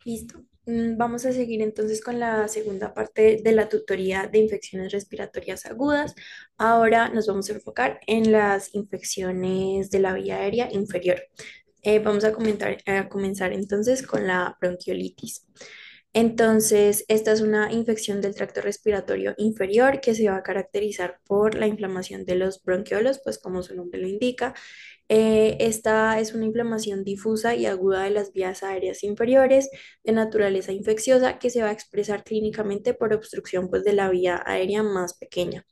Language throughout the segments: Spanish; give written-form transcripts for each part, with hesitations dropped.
Listo. Vamos a seguir entonces con la segunda parte de la tutoría de infecciones respiratorias agudas. Ahora nos vamos a enfocar en las infecciones de la vía aérea inferior. Vamos a comenzar entonces con la bronquiolitis. Entonces, esta es una infección del tracto respiratorio inferior que se va a caracterizar por la inflamación de los bronquiolos, pues como su nombre lo indica. Esta es una inflamación difusa y aguda de las vías aéreas inferiores de naturaleza infecciosa que se va a expresar clínicamente por obstrucción pues, de la vía aérea más pequeña.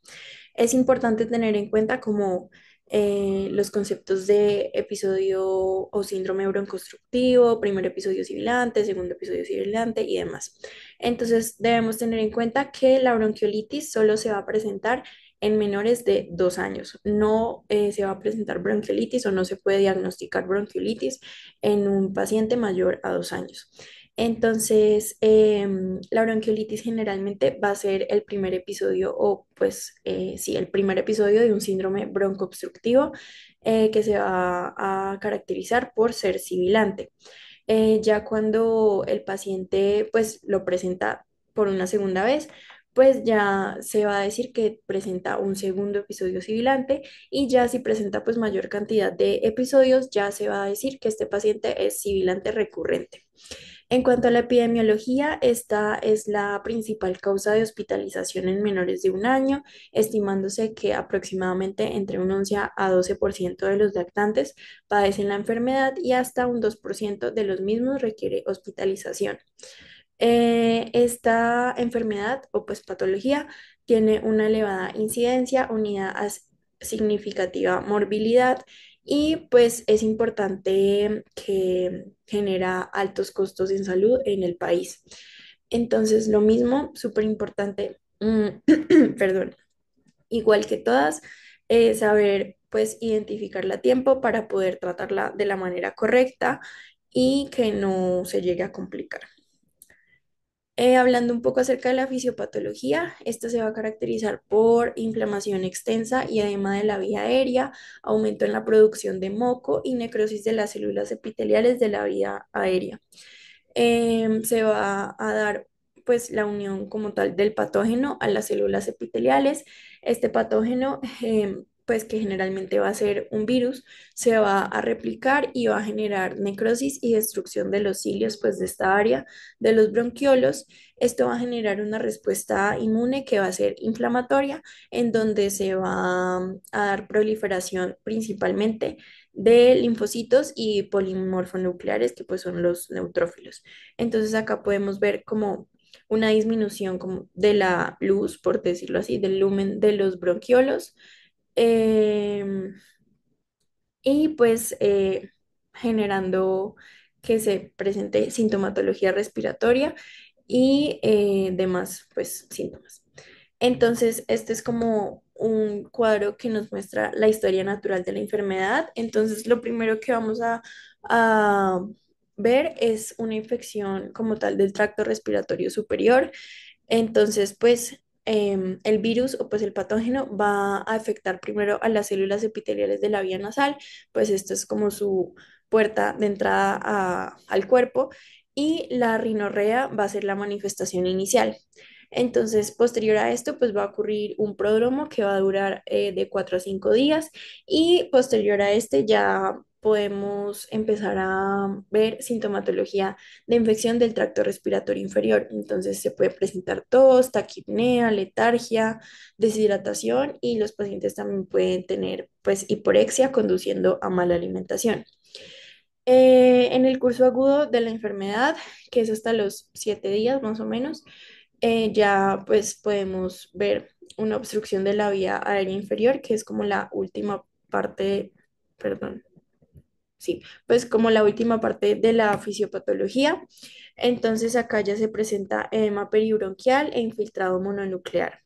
Es importante tener en cuenta como los conceptos de episodio o síndrome broncoobstructivo, primer episodio sibilante, segundo episodio sibilante y demás. Entonces debemos tener en cuenta que la bronquiolitis solo se va a presentar en menores de 2 años. No se va a presentar bronquiolitis o no se puede diagnosticar bronquiolitis en un paciente mayor a 2 años. Entonces, la bronquiolitis generalmente va a ser el primer episodio o pues sí, el primer episodio de un síndrome broncoobstructivo que se va a caracterizar por ser sibilante. Ya cuando el paciente pues lo presenta por una segunda vez, pues ya se va a decir que presenta un segundo episodio sibilante y ya si presenta pues mayor cantidad de episodios, ya se va a decir que este paciente es sibilante recurrente. En cuanto a la epidemiología, esta es la principal causa de hospitalización en menores de 1 año, estimándose que aproximadamente entre un 11 a 12% de los lactantes padecen la enfermedad y hasta un 2% de los mismos requiere hospitalización. Esta enfermedad o pues patología tiene una elevada incidencia unida a significativa morbilidad y pues es importante que genera altos costos en salud en el país. Entonces, lo mismo, súper importante, perdón, igual que todas, saber pues identificarla a tiempo para poder tratarla de la manera correcta y que no se llegue a complicar. Hablando un poco acerca de la fisiopatología, esta se va a caracterizar por inflamación extensa y edema de la vía aérea, aumento en la producción de moco y necrosis de las células epiteliales de la vía aérea. Se va a dar pues la unión como tal del patógeno a las células epiteliales. Este patógeno, pues que generalmente va a ser un virus, se va a replicar y va a generar necrosis y destrucción de los cilios pues de esta área de los bronquiolos. Esto va a generar una respuesta inmune que va a ser inflamatoria, en donde se va a dar proliferación principalmente de linfocitos y polimorfonucleares, que pues son los neutrófilos. Entonces acá podemos ver como una disminución como de la luz, por decirlo así, del lumen de los bronquiolos. em, y pues generando que se presente sintomatología respiratoria y demás pues síntomas. Entonces, este es como un cuadro que nos muestra la historia natural de la enfermedad. Entonces, lo primero que vamos a ver es una infección como tal del tracto respiratorio superior. Entonces, pues el virus o pues el patógeno va a afectar primero a las células epiteliales de la vía nasal, pues esto es como su puerta de entrada al cuerpo y la rinorrea va a ser la manifestación inicial. Entonces, posterior a esto, pues va a ocurrir un prodromo que va a durar de 4 a 5 días y posterior a este ya podemos empezar a ver sintomatología de infección del tracto respiratorio inferior. Entonces se puede presentar tos, taquipnea, letargia, deshidratación y los pacientes también pueden tener pues hiporexia conduciendo a mala alimentación. En el curso agudo de la enfermedad, que es hasta los 7 días más o menos, ya pues podemos ver una obstrucción de la vía aérea inferior, que es como la última parte, perdón, sí, pues como la última parte de la fisiopatología. Entonces acá ya se presenta edema peribronquial e infiltrado mononuclear.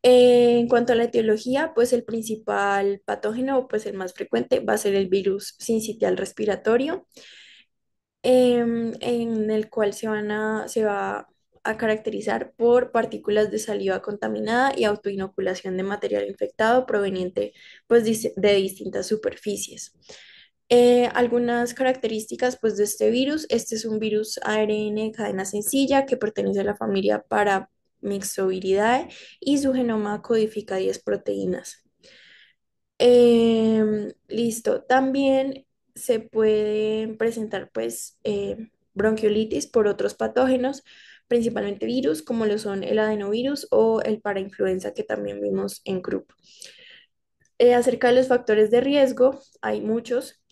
En cuanto a la etiología, pues el principal patógeno, pues el más frecuente, va a ser el virus sincitial respiratorio, en el cual se va a caracterizar por partículas de saliva contaminada y autoinoculación de material infectado proveniente pues, de distintas superficies. Algunas características pues, de este virus. Este es un virus ARN de cadena sencilla que pertenece a la familia Paramyxoviridae y su genoma codifica 10 proteínas. Listo. También se pueden presentar pues bronquiolitis por otros patógenos, principalmente virus, como lo son el adenovirus o el parainfluenza que también vimos en grupo. Acerca de los factores de riesgo, hay muchos,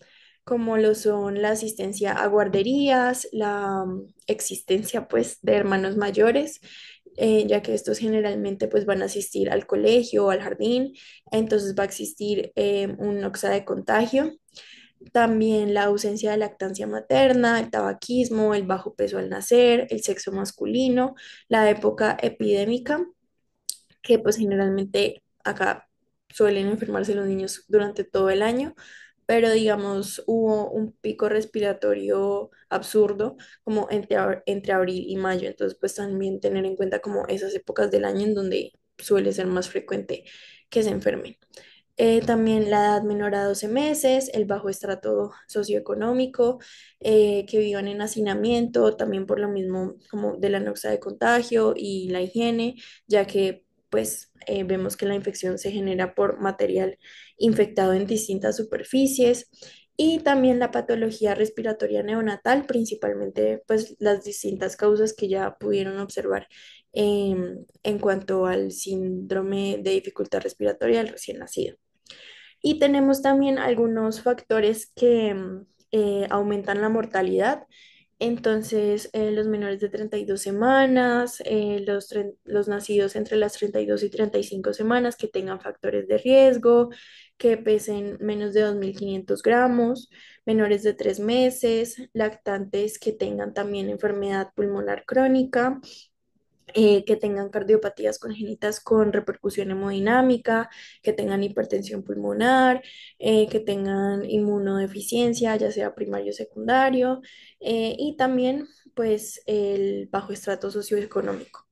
como lo son la asistencia a guarderías, la existencia pues de hermanos mayores, ya que estos generalmente pues van a asistir al colegio o al jardín, entonces va a existir un oxa de contagio. También la ausencia de lactancia materna, el tabaquismo, el bajo peso al nacer, el sexo masculino, la época epidémica que pues generalmente acá suelen enfermarse los niños durante todo el año, pero digamos hubo un pico respiratorio absurdo como entre abril y mayo, entonces pues también tener en cuenta como esas épocas del año en donde suele ser más frecuente que se enfermen. También la edad menor a 12 meses, el bajo estrato socioeconómico, que vivan en hacinamiento, también por lo mismo como de la noxa de contagio y la higiene, ya que pues vemos que la infección se genera por material infectado en distintas superficies. Y también la patología respiratoria neonatal, principalmente pues las distintas causas que ya pudieron observar en cuanto al síndrome de dificultad respiratoria del recién nacido. Y tenemos también algunos factores que aumentan la mortalidad. Entonces, los menores de 32 semanas, los nacidos entre las 32 y 35 semanas que tengan factores de riesgo, que pesen menos de 2.500 gramos, menores de 3 meses, lactantes que tengan también enfermedad pulmonar crónica, que tengan cardiopatías congénitas con repercusión hemodinámica, que tengan hipertensión pulmonar, que tengan inmunodeficiencia, ya sea primario o secundario, y también pues el bajo estrato socioeconómico.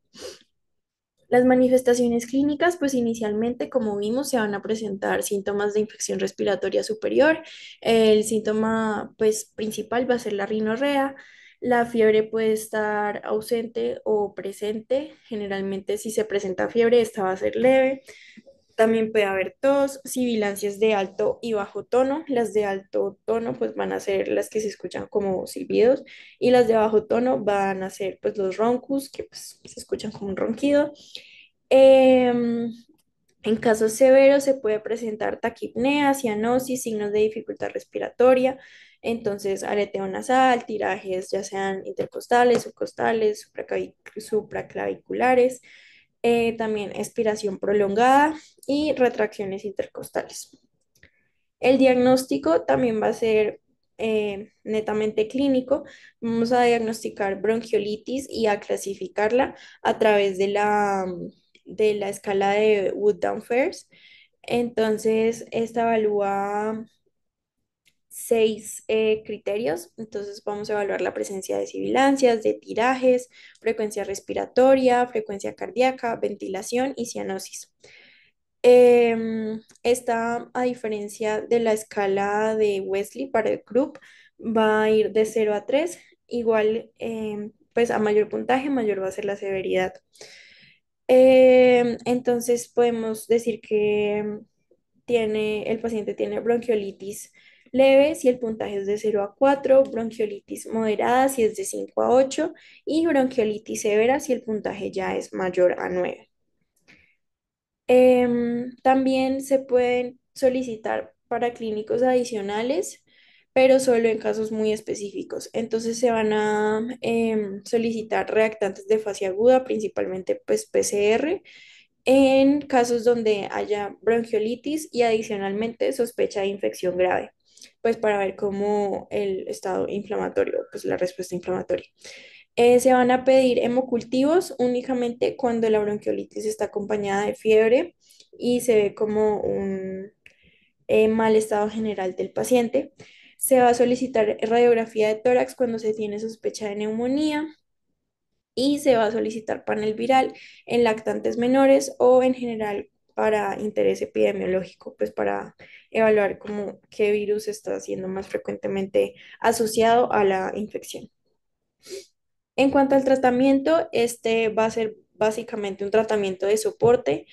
Las manifestaciones clínicas, pues inicialmente, como vimos, se van a presentar síntomas de infección respiratoria superior. El síntoma, pues, principal va a ser la rinorrea. La fiebre puede estar ausente o presente. Generalmente, si se presenta fiebre, esta va a ser leve. También puede haber tos, sibilancias de alto y bajo tono. Las de alto tono pues van a ser las que se escuchan como silbidos y las de bajo tono van a ser pues los roncus que pues, se escuchan como un ronquido. Em, en casos severos se puede presentar taquipnea, cianosis, signos de dificultad respiratoria, entonces aleteo nasal, tirajes ya sean intercostales, subcostales, supraclaviculares, también expiración prolongada y retracciones intercostales. El diagnóstico también va a ser netamente clínico. Vamos a diagnosticar bronquiolitis y a clasificarla a través de la escala de Wood-Down-Fares. Entonces, esta evalúa 6 criterios. Entonces, vamos a evaluar la presencia de sibilancias, de tirajes, frecuencia respiratoria, frecuencia cardíaca, ventilación y cianosis. Esta, a diferencia de la escala de Wesley para el group, va a ir de 0 a 3. Igual, pues a mayor puntaje, mayor va a ser la severidad. Entonces podemos decir que el paciente tiene bronquiolitis leve si el puntaje es de 0 a 4, bronquiolitis moderada si es de 5 a 8 y bronquiolitis severa si el puntaje ya es mayor a 9. También se pueden solicitar para clínicos adicionales, pero solo en casos muy específicos. Entonces se van a solicitar reactantes de fase aguda, principalmente pues PCR, en casos donde haya bronquiolitis y adicionalmente sospecha de infección grave, pues para ver cómo el estado inflamatorio, pues la respuesta inflamatoria. Se van a pedir hemocultivos únicamente cuando la bronquiolitis está acompañada de fiebre y se ve como un mal estado general del paciente. Se va a solicitar radiografía de tórax cuando se tiene sospecha de neumonía y se va a solicitar panel viral en lactantes menores o en general para interés epidemiológico, pues para evaluar cómo qué virus está siendo más frecuentemente asociado a la infección. En cuanto al tratamiento, este va a ser básicamente un tratamiento de soporte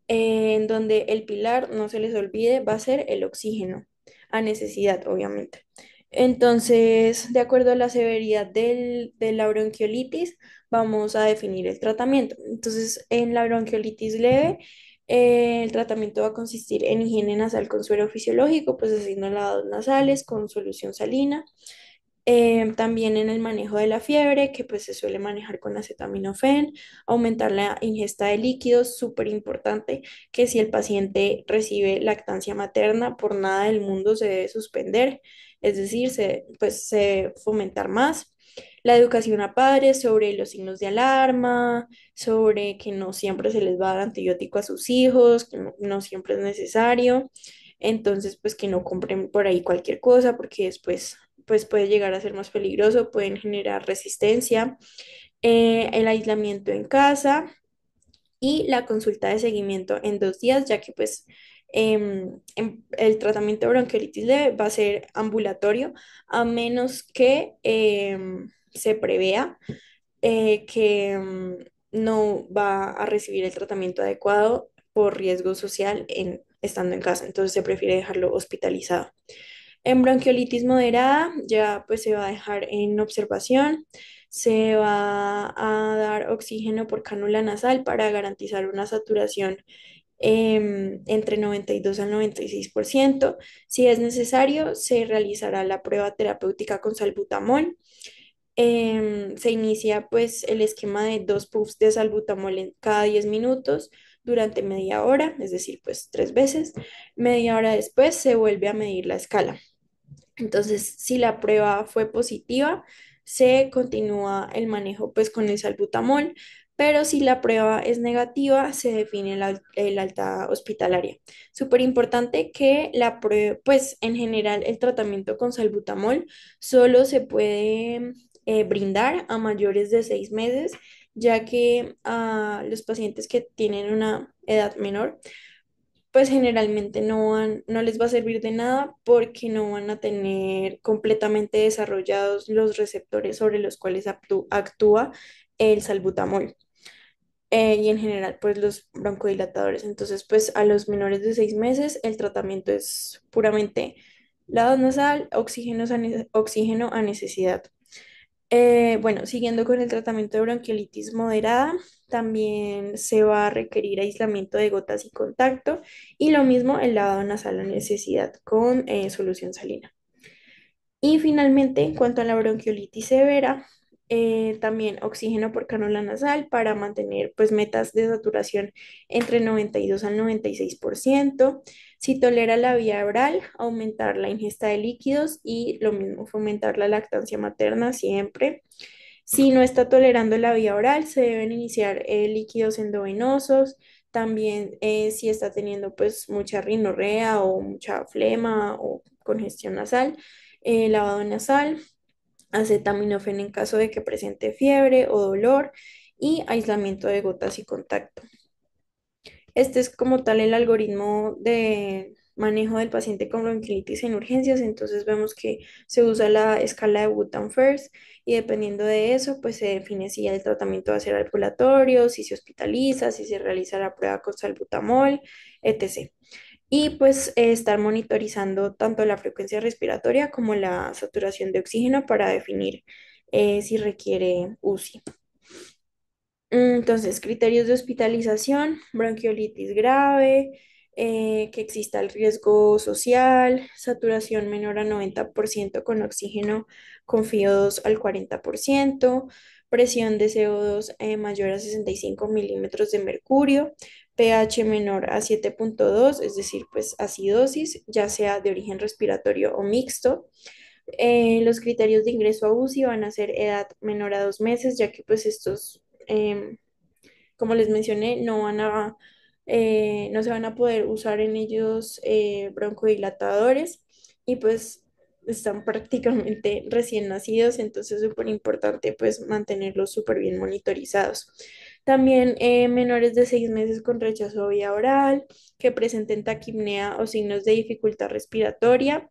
en donde el pilar, no se les olvide, va a ser el oxígeno, a necesidad, obviamente. Entonces, de acuerdo a la severidad de la bronquiolitis, vamos a definir el tratamiento. Entonces, en la bronquiolitis leve, el tratamiento va a consistir en higiene nasal con suero fisiológico, pues haciendo lavados nasales con solución salina. También en el manejo de la fiebre, que pues se suele manejar con acetaminofén, aumentar la ingesta de líquidos, súper importante, que si el paciente recibe lactancia materna, por nada del mundo se debe suspender, es decir, se fomentar más. La educación a padres sobre los signos de alarma, sobre que no siempre se les va a dar antibiótico a sus hijos, que no siempre es necesario. Entonces, pues que no compren por ahí cualquier cosa porque después pues puede llegar a ser más peligroso, pueden generar resistencia, el aislamiento en casa y la consulta de seguimiento en 2 días, ya que pues el tratamiento de bronquiolitis leve va a ser ambulatorio, a menos que se prevea que no va a recibir el tratamiento adecuado por riesgo social estando en casa, entonces se prefiere dejarlo hospitalizado. En bronquiolitis moderada ya pues se va a dejar en observación, se va a dar oxígeno por cánula nasal para garantizar una saturación entre 92 al 96%. Si es necesario, se realizará la prueba terapéutica con salbutamol. Se inicia pues el esquema de 2 puffs de salbutamol en cada 10 minutos durante media hora, es decir, pues 3 veces. Media hora después se vuelve a medir la escala. Entonces, si la prueba fue positiva, se continúa el manejo pues con el salbutamol, pero si la prueba es negativa, se define el alta hospitalaria. Súper importante que la prueba, pues en general el tratamiento con salbutamol solo se puede brindar a mayores de 6 meses, ya que a los pacientes que tienen una edad menor, pues generalmente no les va a servir de nada porque no van a tener completamente desarrollados los receptores sobre los cuales actúa el salbutamol. Y en general, pues los broncodilatadores. Entonces, pues a los menores de 6 meses, el tratamiento es puramente lavado nasal, oxígeno a necesidad. Bueno, siguiendo con el tratamiento de bronquiolitis moderada, también se va a requerir aislamiento de gotas y contacto y lo mismo el lavado nasal a necesidad con solución salina. Y finalmente, en cuanto a la bronquiolitis severa, también oxígeno por cánula nasal para mantener pues metas de saturación entre 92 al 96%. Si tolera la vía oral, aumentar la ingesta de líquidos y lo mismo, fomentar la lactancia materna siempre. Si no está tolerando la vía oral, se deben iniciar líquidos endovenosos. También si está teniendo pues mucha rinorrea o mucha flema o congestión nasal, lavado nasal, acetaminofén en caso de que presente fiebre o dolor y aislamiento de gotas y contacto. Este es como tal el algoritmo de manejo del paciente con bronquiolitis en urgencias. Entonces vemos que se usa la escala de Wood First y dependiendo de eso, pues se define si el tratamiento va a ser ambulatorio, si se hospitaliza, si se realiza la prueba con salbutamol, etc. Y pues estar monitorizando tanto la frecuencia respiratoria como la saturación de oxígeno para definir si requiere UCI. Entonces, criterios de hospitalización, bronquiolitis grave, que exista el riesgo social, saturación menor a 90% con oxígeno con FiO2 al 40%, presión de CO2 mayor a 65 milímetros de mercurio, pH menor a 7,2, es decir, pues acidosis, ya sea de origen respiratorio o mixto. Los criterios de ingreso a UCI van a ser edad menor a 2 meses, ya que pues estos como les mencioné, no se van a poder usar en ellos broncodilatadores y pues están prácticamente recién nacidos, entonces es súper importante pues mantenerlos súper bien monitorizados. También menores de 6 meses con rechazo vía oral, que presenten taquipnea o signos de dificultad respiratoria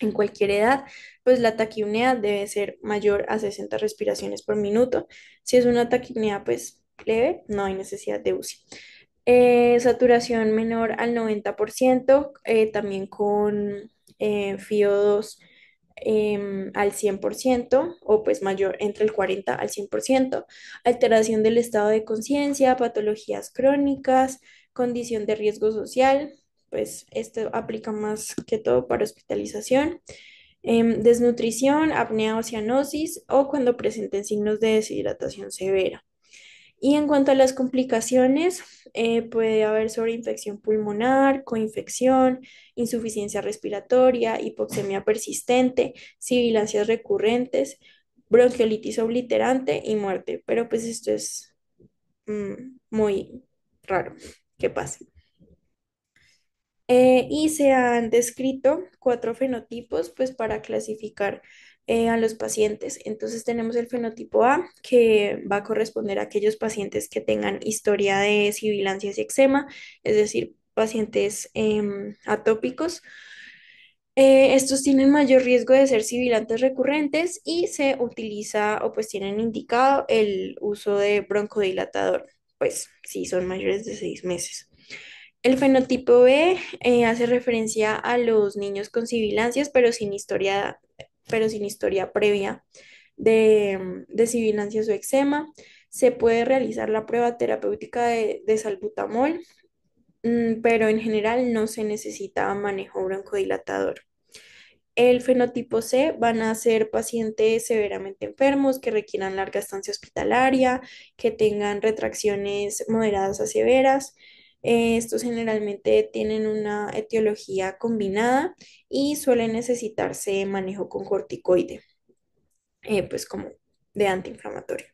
en cualquier edad, pues la taquipnea debe ser mayor a 60 respiraciones por minuto. Si es una taquipnea pues leve, no hay necesidad de UCI. Saturación menor al 90%, también con FIO2 al 100% o pues mayor entre el 40 al 100%, alteración del estado de conciencia, patologías crónicas, condición de riesgo social, pues esto aplica más que todo para hospitalización, desnutrición, apnea o cianosis o cuando presenten signos de deshidratación severa. Y en cuanto a las complicaciones, puede haber sobreinfección pulmonar, coinfección, insuficiencia respiratoria, hipoxemia persistente, sibilancias recurrentes, bronquiolitis obliterante y muerte. Pero pues esto es muy raro que pase. Y se han descrito 4 fenotipos pues para clasificar a los pacientes. Entonces tenemos el fenotipo A, que va a corresponder a aquellos pacientes que tengan historia de sibilancias y eczema, es decir, pacientes atópicos. Estos tienen mayor riesgo de ser sibilantes recurrentes y se utiliza o pues tienen indicado el uso de broncodilatador, pues si son mayores de 6 meses. El fenotipo B hace referencia a los niños con sibilancias, pero sin historia previa de sibilancias o eczema. Se puede realizar la prueba terapéutica de salbutamol, pero en general no se necesita manejo broncodilatador. El fenotipo C van a ser pacientes severamente enfermos que requieran larga estancia hospitalaria, que tengan retracciones moderadas a severas. Estos generalmente tienen una etiología combinada y suelen necesitarse manejo con corticoide, pues como de antiinflamatorio.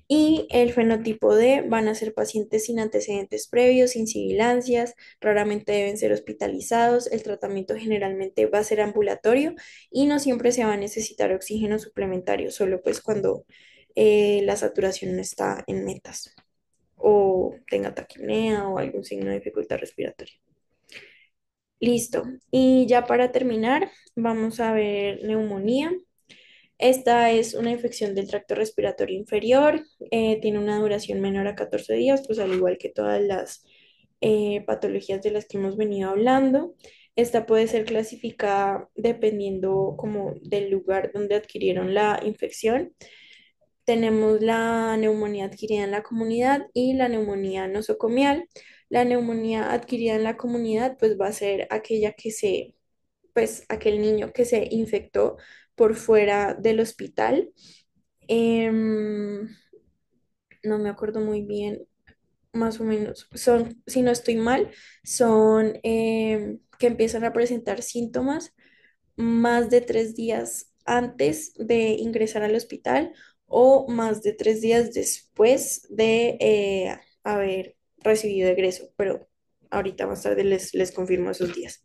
Y el fenotipo D van a ser pacientes sin antecedentes previos, sin sibilancias, raramente deben ser hospitalizados, el tratamiento generalmente va a ser ambulatorio y no siempre se va a necesitar oxígeno suplementario, solo pues cuando la saturación no está en metas o tenga taquipnea o algún signo de dificultad respiratoria. Listo. Y ya para terminar, vamos a ver neumonía. Esta es una infección del tracto respiratorio inferior, tiene una duración menor a 14 días, pues al igual que todas las patologías de las que hemos venido hablando. Esta puede ser clasificada dependiendo como del lugar donde adquirieron la infección. Tenemos la neumonía adquirida en la comunidad y la neumonía nosocomial. La neumonía adquirida en la comunidad pues va a ser aquella pues aquel niño que se infectó por fuera del hospital. Em, no me acuerdo muy bien, más o menos. Son, si no estoy mal, son que empiezan a presentar síntomas más de 3 días antes de ingresar al hospital o más de 3 días después de haber recibido egreso, pero ahorita más tarde les confirmo esos días.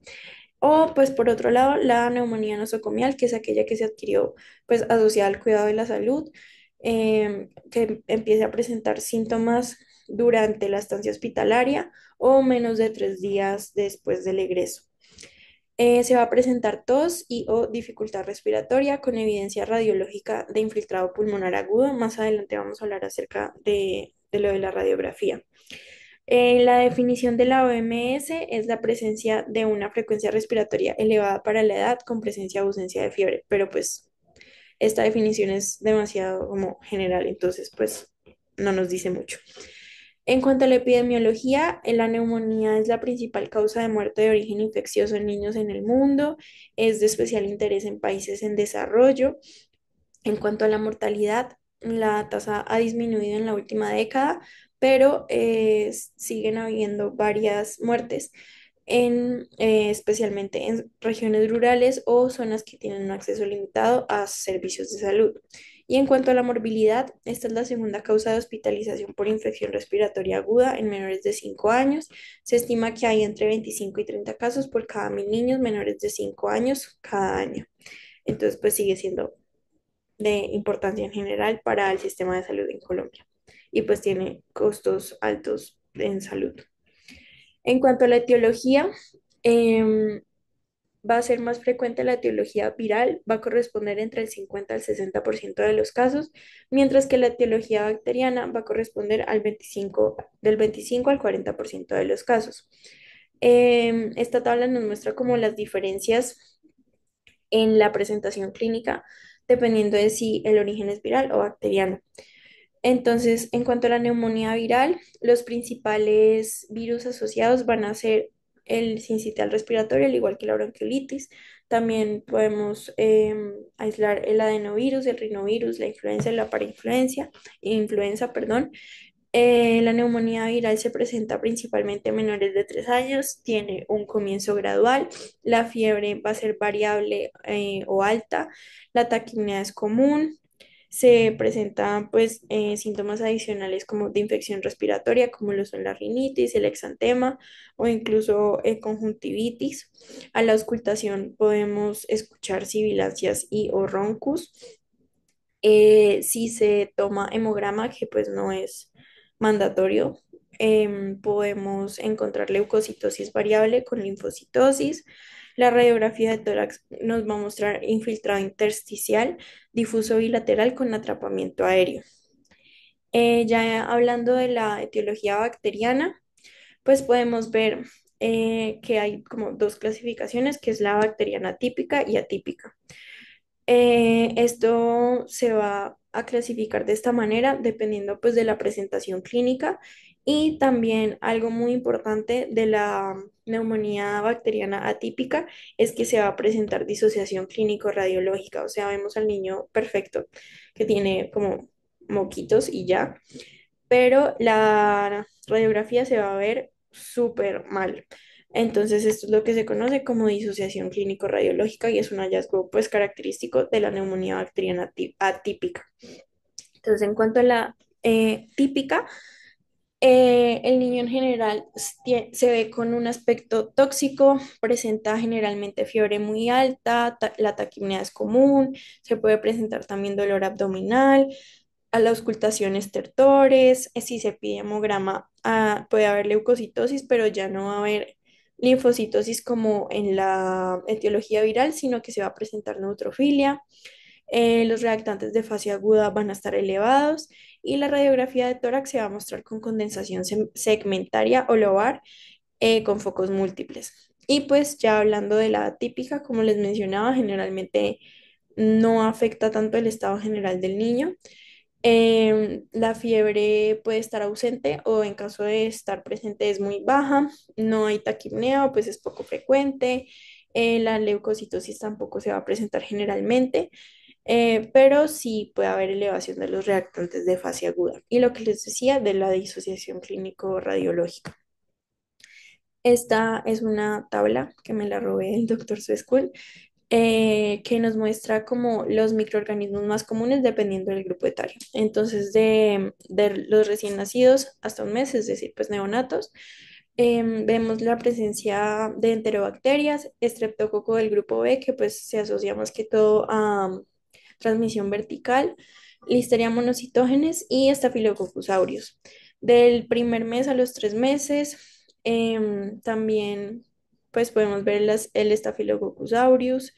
O pues por otro lado, la neumonía nosocomial, que es aquella que se adquirió pues asociada al cuidado de la salud, que empiece a presentar síntomas durante la estancia hospitalaria o menos de 3 días después del egreso. Se va a presentar tos y o dificultad respiratoria con evidencia radiológica de infiltrado pulmonar agudo. Más adelante vamos a hablar acerca de lo de la radiografía. La definición de la OMS es la presencia de una frecuencia respiratoria elevada para la edad con presencia o ausencia de fiebre, pero pues esta definición es demasiado como general, entonces pues no nos dice mucho. En cuanto a la epidemiología, la neumonía es la principal causa de muerte de origen infeccioso en niños en el mundo, es de especial interés en países en desarrollo. En cuanto a la mortalidad, la tasa ha disminuido en la última década, pero siguen habiendo varias muertes, especialmente en regiones rurales o zonas que tienen un acceso limitado a servicios de salud. Y en cuanto a la morbilidad, esta es la segunda causa de hospitalización por infección respiratoria aguda en menores de 5 años. Se estima que hay entre 25 y 30 casos por cada 1.000 niños menores de 5 años cada año. Entonces, pues sigue siendo de importancia en general para el sistema de salud en Colombia. y pues tiene costos altos en salud. En cuanto a la etiología, em, va a ser más frecuente la etiología viral, va a corresponder entre el 50 al 60% de los casos, mientras que la etiología bacteriana va a corresponder del 25 al 40% de los casos. Esta tabla nos muestra como las diferencias en la presentación clínica, dependiendo de si el origen es viral o bacteriano. Entonces, en cuanto a la neumonía viral, los principales virus asociados van a ser el sincitial respiratorio, al igual que la bronquiolitis. También podemos aislar el adenovirus, el rinovirus, la influenza y la influenza, perdón. La neumonía viral se presenta principalmente en menores de 3 años, tiene un comienzo gradual, la fiebre va a ser variable o alta, la taquipnea es común, se presentan pues síntomas adicionales como de infección respiratoria, como lo son la rinitis, el exantema o incluso conjuntivitis. A la auscultación podemos escuchar sibilancias y o roncus. Si se toma hemograma, que pues no es mandatorio, podemos encontrar leucocitosis variable con linfocitosis. La radiografía de tórax nos va a mostrar infiltrado intersticial, difuso bilateral con atrapamiento aéreo. Ya hablando de la etiología bacteriana, pues podemos ver que hay como dos clasificaciones, que es la bacteriana típica y atípica. Esto se va a clasificar de esta manera dependiendo pues de la presentación clínica y también algo muy importante de la neumonía bacteriana atípica es que se va a presentar disociación clínico-radiológica, o sea, vemos al niño perfecto que tiene como moquitos y ya, pero la radiografía se va a ver súper mal. Entonces, esto es lo que se conoce como disociación clínico-radiológica y es un hallazgo pues característico de la neumonía bacteriana atípica. Entonces, en cuanto a la típica, el niño en general se ve con un aspecto tóxico, presenta generalmente fiebre muy alta, la taquipnea es común, se puede presentar también dolor abdominal, a la auscultación estertores, si se pide hemograma puede haber leucocitosis, pero ya no va a haber linfocitosis como en la etiología viral, sino que se va a presentar neutrofilia. Los reactantes de fase aguda van a estar elevados y la radiografía de tórax se va a mostrar con condensación segmentaria o lobar con focos múltiples. Y pues ya hablando de la atípica, como les mencionaba, generalmente no afecta tanto el estado general del niño. La fiebre puede estar ausente o en caso de estar presente es muy baja, no hay taquipnea o pues es poco frecuente, la leucocitosis tampoco se va a presentar generalmente, pero sí puede haber elevación de los reactantes de fase aguda. Y lo que les decía de la disociación clínico-radiológica. Esta es una tabla que me la robé del doctor Suescul, que nos muestra como los microorganismos más comunes dependiendo del grupo etario. Entonces, de los recién nacidos hasta un mes, es decir, pues neonatos, vemos la presencia de enterobacterias, estreptococo del grupo B, que pues se asocia más que todo a transmisión vertical, Listeria monocitógenes y Staphylococcus aureus. Del primer mes a los 3 meses, también pues podemos ver el Staphylococcus aureus,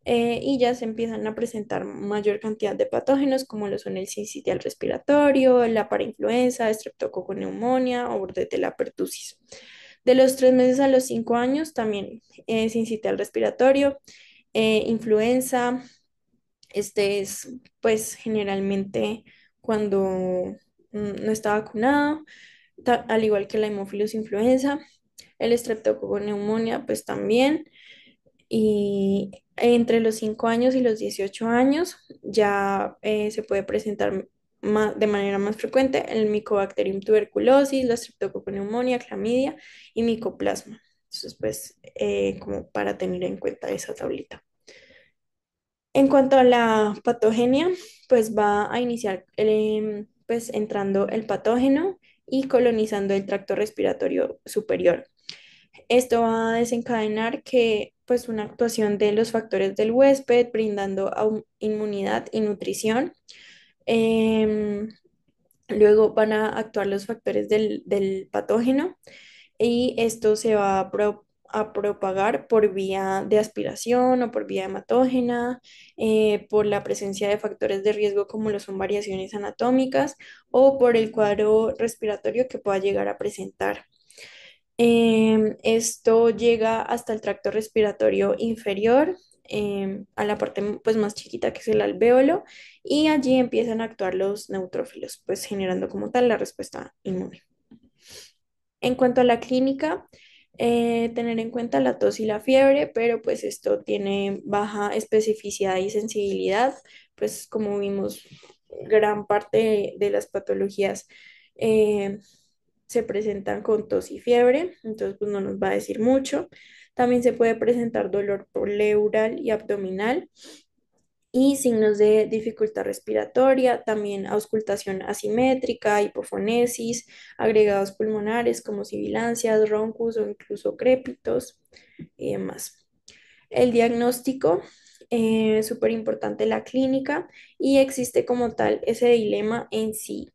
y ya se empiezan a presentar mayor cantidad de patógenos como lo son el sincitial respiratorio, la parainfluenza, Streptococcus pneumonia o Bordetella pertussis. De los 3 meses a los 5 años también sincitial respiratorio, influenza. Este es pues generalmente cuando no está vacunado, al igual que la Haemophilus influenza, el Streptococcus pneumonia pues también. Y entre los 5 años y los 18 años ya se puede presentar de manera más frecuente el Mycobacterium tuberculosis, la Streptococcus pneumonia, clamidia y Mycoplasma. Entonces, pues, como para tener en cuenta esa tablita. En cuanto a la patogenia, pues va a iniciar pues entrando el patógeno y colonizando el tracto respiratorio superior. Esto va a desencadenar que pues una actuación de los factores del huésped, brindando inmunidad y nutrición. Em, Luego van a actuar los factores del patógeno y esto se va a propagar por vía de aspiración o por vía hematógena, por la presencia de factores de riesgo como lo son variaciones anatómicas o por el cuadro respiratorio que pueda llegar a presentar. Esto llega hasta el tracto respiratorio inferior, a la parte pues más chiquita que es el alvéolo, y allí empiezan a actuar los neutrófilos, pues generando como tal la respuesta inmune. En cuanto a la clínica, tener en cuenta la tos y la fiebre, pero pues esto tiene baja especificidad y sensibilidad, pues como vimos, gran parte de las patologías eh, se presentan con tos y fiebre, entonces pues no nos va a decir mucho. También se puede presentar dolor pleural y abdominal y signos de dificultad respiratoria, también auscultación asimétrica, hipofonesis, agregados pulmonares como sibilancias, roncus o incluso crépitos y demás. El diagnóstico, súper importante la clínica y existe como tal ese dilema en si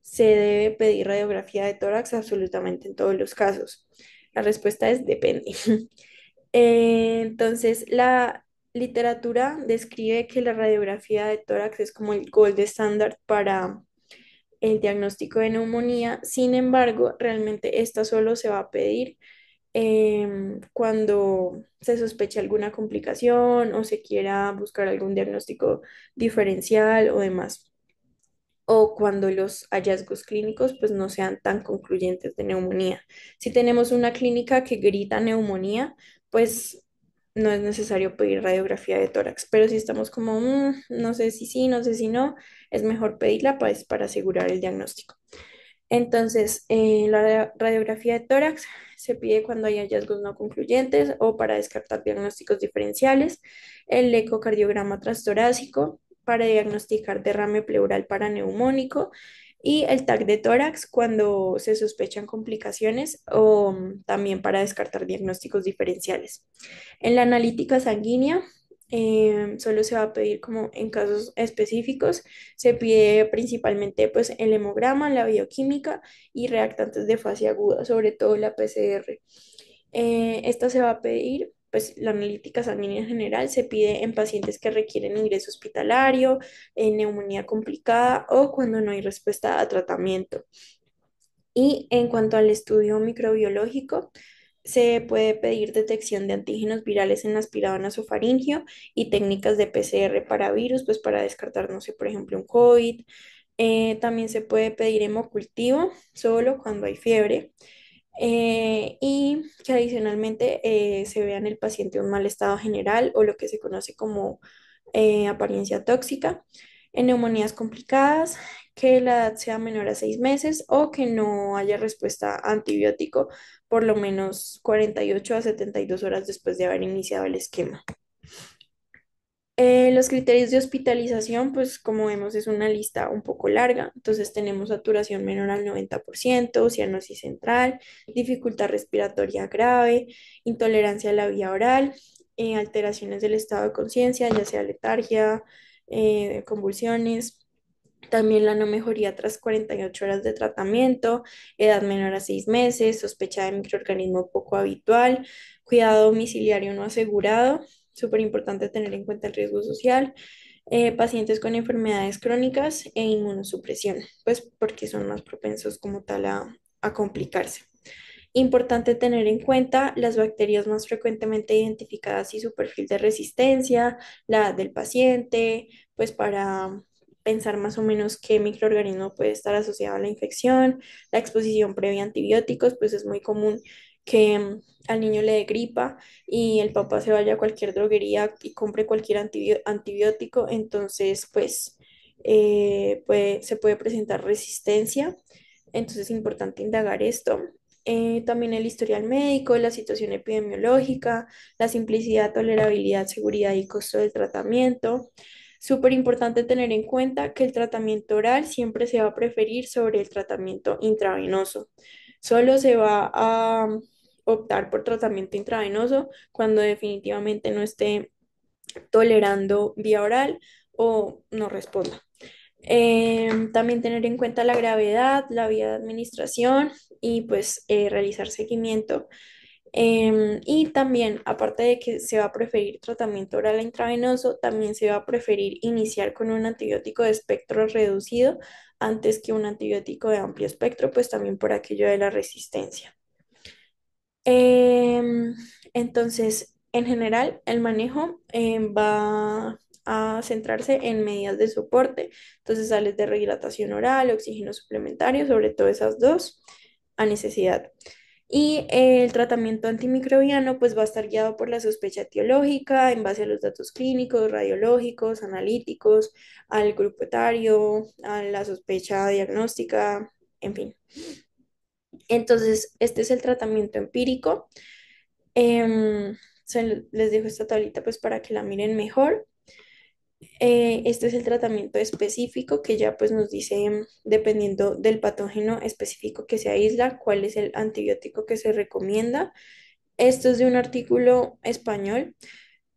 se debe pedir radiografía de tórax absolutamente en todos los casos. La respuesta es depende. Entonces, la literatura describe que la radiografía de tórax es como el gold estándar para el diagnóstico de neumonía. Sin embargo, realmente esta solo se va a pedir cuando se sospeche alguna complicación o se quiera buscar algún diagnóstico diferencial o demás, o cuando los hallazgos clínicos pues no sean tan concluyentes de neumonía. Si tenemos una clínica que grita neumonía, pues no es necesario pedir radiografía de tórax, pero si estamos como, no sé si sí, no sé si no, es mejor pedirla pues, para asegurar el diagnóstico. Entonces, la radiografía de tórax se pide cuando hay hallazgos no concluyentes o para descartar diagnósticos diferenciales, el ecocardiograma transtorácico para diagnosticar derrame pleural paraneumónico y el TAC de tórax cuando se sospechan complicaciones o también para descartar diagnósticos diferenciales. En la analítica sanguínea, solo se va a pedir como en casos específicos, se pide principalmente pues el hemograma, la bioquímica y reactantes de fase aguda, sobre todo la PCR. Esta se va a pedir, pues la analítica sanguínea en general se pide en pacientes que requieren ingreso hospitalario, en neumonía complicada o cuando no hay respuesta a tratamiento. Y en cuanto al estudio microbiológico, se puede pedir detección de antígenos virales en aspirado nasofaringio y técnicas de PCR para virus, pues para descartar, no sé, por ejemplo, un COVID. También se puede pedir hemocultivo solo cuando hay fiebre y que adicionalmente se vea en el paciente un mal estado general o lo que se conoce como apariencia tóxica, en neumonías complicadas, que la edad sea menor a 6 meses o que no haya respuesta a antibiótico por lo menos 48 a 72 horas después de haber iniciado el esquema. Los criterios de hospitalización, pues como vemos, es una lista un poco larga. Entonces tenemos saturación menor al 90%, cianosis central, dificultad respiratoria grave, intolerancia a la vía oral, alteraciones del estado de conciencia, ya sea letargia, convulsiones. También la no mejoría tras 48 horas de tratamiento, edad menor a 6 meses, sospecha de microorganismo poco habitual, cuidado domiciliario no asegurado, súper importante tener en cuenta el riesgo social, pacientes con enfermedades crónicas e inmunosupresión, pues porque son más propensos como tal a complicarse. Importante tener en cuenta las bacterias más frecuentemente identificadas y su perfil de resistencia, la edad del paciente, pues para pensar más o menos qué microorganismo puede estar asociado a la infección, la exposición previa a antibióticos, pues es muy común que al niño le dé gripa y el papá se vaya a cualquier droguería y compre cualquier antibiótico, entonces pues se puede presentar resistencia, entonces es importante indagar esto. También el historial médico, la situación epidemiológica, la simplicidad, tolerabilidad, seguridad y costo del tratamiento. Súper importante tener en cuenta que el tratamiento oral siempre se va a preferir sobre el tratamiento intravenoso. Solo se va a optar por tratamiento intravenoso cuando definitivamente no esté tolerando vía oral o no responda. También tener en cuenta la gravedad, la vía de administración y pues realizar seguimiento. Y también, aparte de que se va a preferir tratamiento oral e intravenoso, también se va a preferir iniciar con un antibiótico de espectro reducido antes que un antibiótico de amplio espectro, pues también por aquello de la resistencia. Em, entonces, en general, el manejo va a centrarse en medidas de soporte, entonces sales de rehidratación oral, oxígeno suplementario, sobre todo esas dos, a necesidad. Y el tratamiento antimicrobiano pues va a estar guiado por la sospecha etiológica en base a los datos clínicos, radiológicos, analíticos, al grupo etario, a la sospecha diagnóstica, en fin. Entonces, este es el tratamiento empírico. Les dejo esta tablita pues para que la miren mejor. Este es el tratamiento específico que ya pues nos dice, dependiendo del patógeno específico que se aísla, cuál es el antibiótico que se recomienda. Esto es de un artículo español.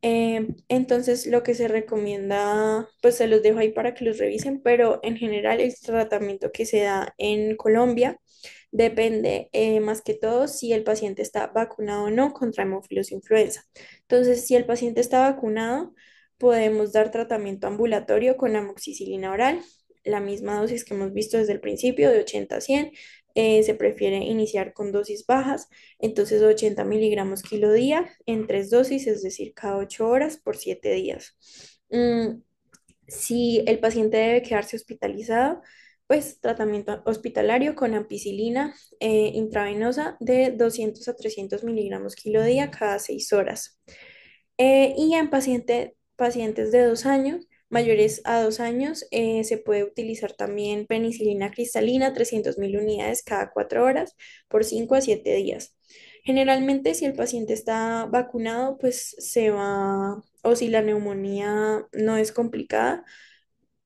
Entonces, lo que se recomienda, pues se los dejo ahí para que los revisen, pero en general el tratamiento que se da en Colombia depende más que todo si el paciente está vacunado o no contra hemófilos influenza. Entonces, si el paciente está vacunado, podemos dar tratamiento ambulatorio con amoxicilina oral, la misma dosis que hemos visto desde el principio, de 80 a 100. Se prefiere iniciar con dosis bajas, entonces 80 miligramos kilo día en tres dosis, es decir, cada 8 horas por 7 días. Mm, si el paciente debe quedarse hospitalizado, pues tratamiento hospitalario con ampicilina intravenosa de 200 a 300 miligramos kilo día cada 6 horas. Y en pacientes de 2 años, mayores a 2 años, se puede utilizar también penicilina cristalina, 300.000 unidades cada 4 horas por 5 a 7 días. Generalmente, si el paciente está vacunado, pues se va, o si la neumonía no es complicada,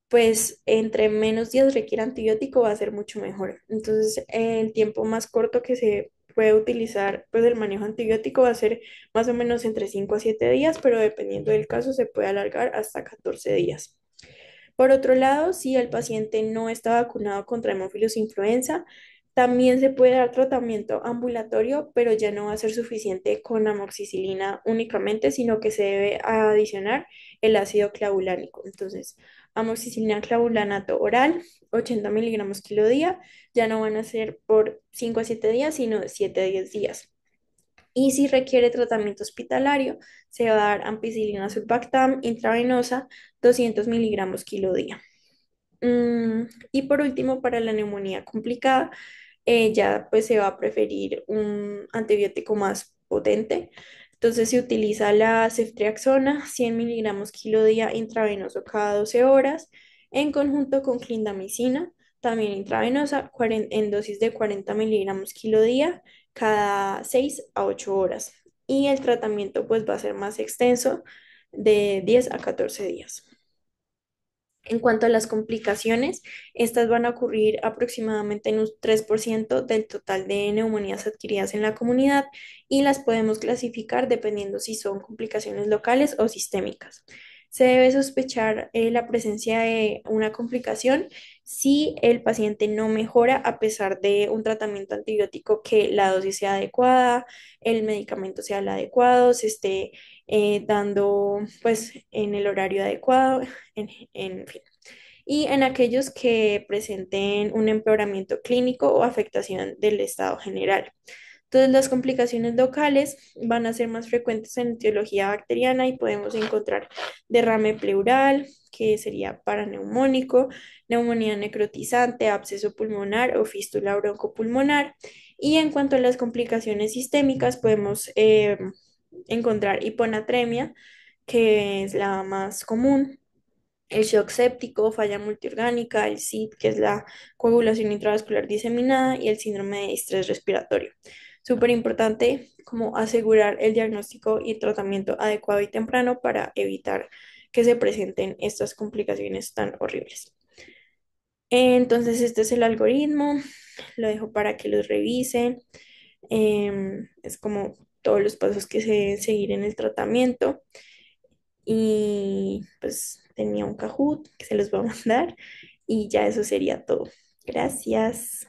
pues entre menos días requiera antibiótico va a ser mucho mejor. Entonces, el tiempo más corto que se puede utilizar, pues el manejo antibiótico va a ser más o menos entre 5 a 7 días, pero dependiendo del caso se puede alargar hasta 14 días. Por otro lado, si el paciente no está vacunado contra hemófilos influenza, también se puede dar tratamiento ambulatorio, pero ya no va a ser suficiente con amoxicilina únicamente, sino que se debe adicionar el ácido clavulánico. Entonces, amoxicilina clavulanato oral, 80 miligramos kilo día, ya no van a ser por 5 a 7 días, sino 7 a 10 días. Y si requiere tratamiento hospitalario, se va a dar ampicilina sulbactam intravenosa, 200 miligramos kilo día. Y por último, para la neumonía complicada, ya pues se va a preferir un antibiótico más potente. Entonces se utiliza la ceftriaxona, 100 miligramos kilo día intravenoso cada 12 horas, en conjunto con clindamicina, también intravenosa, en dosis de 40 miligramos kilo día cada 6 a 8 horas. Y el tratamiento pues va a ser más extenso, de 10 a 14 días. En cuanto a las complicaciones, estas van a ocurrir aproximadamente en un 3% del total de neumonías adquiridas en la comunidad y las podemos clasificar dependiendo si son complicaciones locales o sistémicas. Se debe sospechar la presencia de una complicación si el paciente no mejora a pesar de un tratamiento antibiótico, que la dosis sea adecuada, el medicamento sea el adecuado, se esté dando pues en el horario adecuado, en fin. Y en aquellos que presenten un empeoramiento clínico o afectación del estado general. Entonces, las complicaciones locales van a ser más frecuentes en etiología bacteriana y podemos encontrar derrame pleural, que sería paraneumónico, neumonía necrotizante, absceso pulmonar o fístula broncopulmonar. Y en cuanto a las complicaciones sistémicas, podemos encontrar hiponatremia, que es la más común, el shock séptico, falla multiorgánica, el SID, que es la coagulación intravascular diseminada, y el síndrome de estrés respiratorio. Súper importante como asegurar el diagnóstico y tratamiento adecuado y temprano para evitar que se presenten estas complicaciones tan horribles. Entonces, este es el algoritmo, lo dejo para que los revisen. Es como todos los pasos que se deben seguir en el tratamiento. Y pues tenía un Kahoot que se los voy a mandar y ya eso sería todo. Gracias.